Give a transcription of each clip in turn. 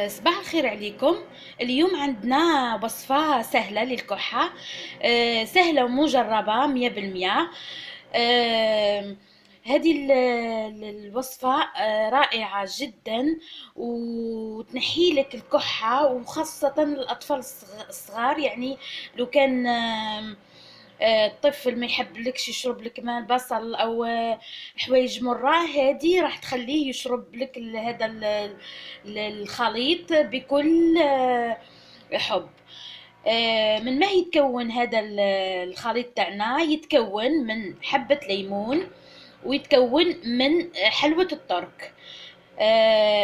صباح الخير عليكم. اليوم عندنا وصفة سهلة للكحة. سهلة ومجربة 100%. آه، هذه الوصفة رائعة جدا، وتنحي لك الكحة، وخاصة الأطفال الصغار. يعني لو كان الطفل ما يحبلكش يشرب لك ماء البصل او حوايج مرة، هذه راح تخليه يشرب لك هذا الخليط بكل حب. من ما يتكون هذا الخليط تاعنا؟ يتكون من حبة ليمون، ويتكون من حلوة الترك.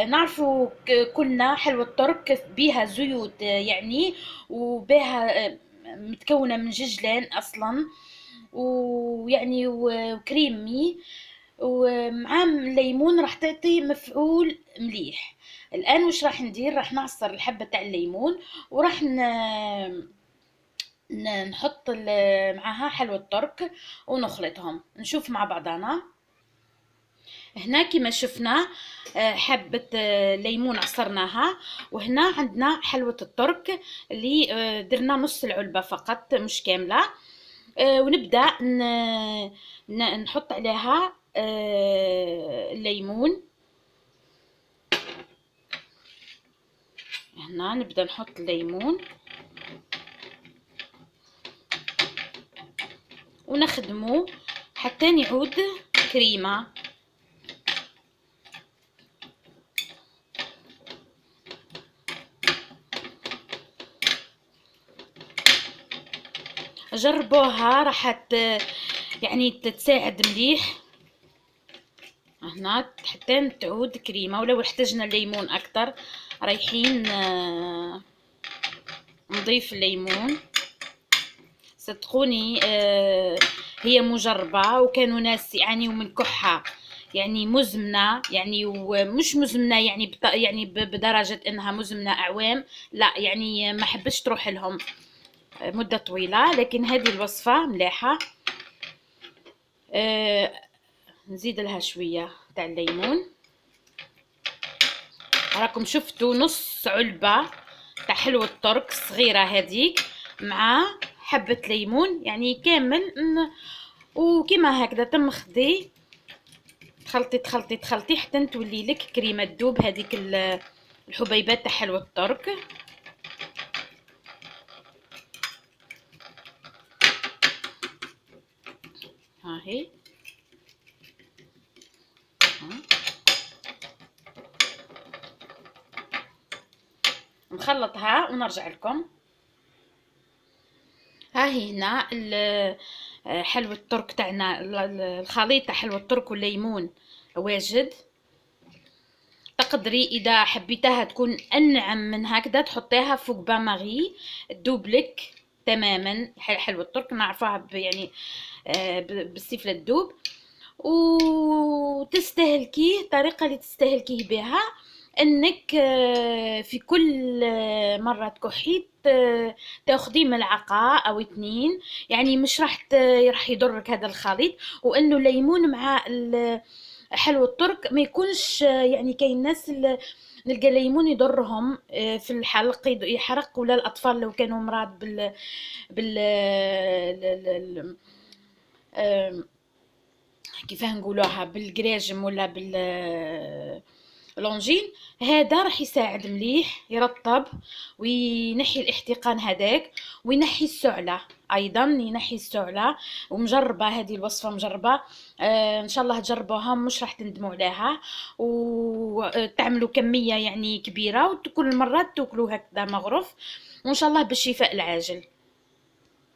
نعرفوا كلنا حلوى الترك بها زيوت، يعني وبها متكونة من ججلان أصلا، ويعني وكريمي، ومع الليمون راح تعطي مفعول مليح. الآن وش راح ندير؟ راح نعصر الحبة تاع الليمون، وراح نحط معاها حلوى الترك ونخلطهم. نشوف مع بعضنا. هنا كما شفنا حبة ليمون عصرناها، وهنا عندنا حلوة الترك اللي درنا نص العلبة فقط، مش كاملة. ونبدأ نحط عليها الليمون. هنا نبدأ نحط الليمون ونخدمه حتى نعود كريمة. جربوها، راح يعني تتساعد مليح هنا حتى تعود كريمة. ولو احتاجنا الليمون اكتر رايحين نضيف الليمون. صدقوني هي مجربة، وكانوا ناس يعانيوا من كحة يعني مزمنة، يعني ومش مزمنة يعني يعني بدرجة انها مزمنة اعوام، لا، يعني ما حبش تروح لهم مدة طويلة. لكن هذه الوصفة ملاحة. نزيد لها شوية تاع الليمون. راكم شفتوا نص علبة تاع حلوة الترك صغيرة هذيك، مع حبة ليمون يعني كامل. وكما هكذا تمخدي، تخلطي تخلطي تخلطي حتى تولي لك كريمة تذوب هذيك الحبيبات تاع حلوة الترك. ها هي نخلطها ونرجع لكم. ها هي هنا حلوى الترك تاعنا، الخليط تاع حلوى الترك والليمون واجد. تقدري اذا حبيتها تكون انعم من هكذا تحطيها فوق باماغي تذوبلك تماما. حلوى الترك نعرفوها يعني بالسيف للذوب. وتستهلكيه الطريقة اللي تستهلكيه بها، انك في كل مرة تكحي تاخدي ملعقة او 2. يعني مش راح يضرك هذا الخليط. وانه الليمون مع حلو الترك ما يكونش يعني كاين ناس نلقى الليمون يضرهم في الحلق، يحرق، ولا الاطفال لو كانوا مرض بال كيفاه نقولوها بالجراجم ولا لونجين. هذا راح يساعد مليح يرطب وينحي الاحتقان هذاك، وينحي السعلة ايضا، ينحي السعلة. ومجربة هذه الوصفة، مجربة. ان شاء الله تجربوها، مش راح تندموا عليها. وتعملوا كمية يعني كبيرة، وكل مرة تاكلوا هكذا مغرف، وان شاء الله بالشفاء العاجل.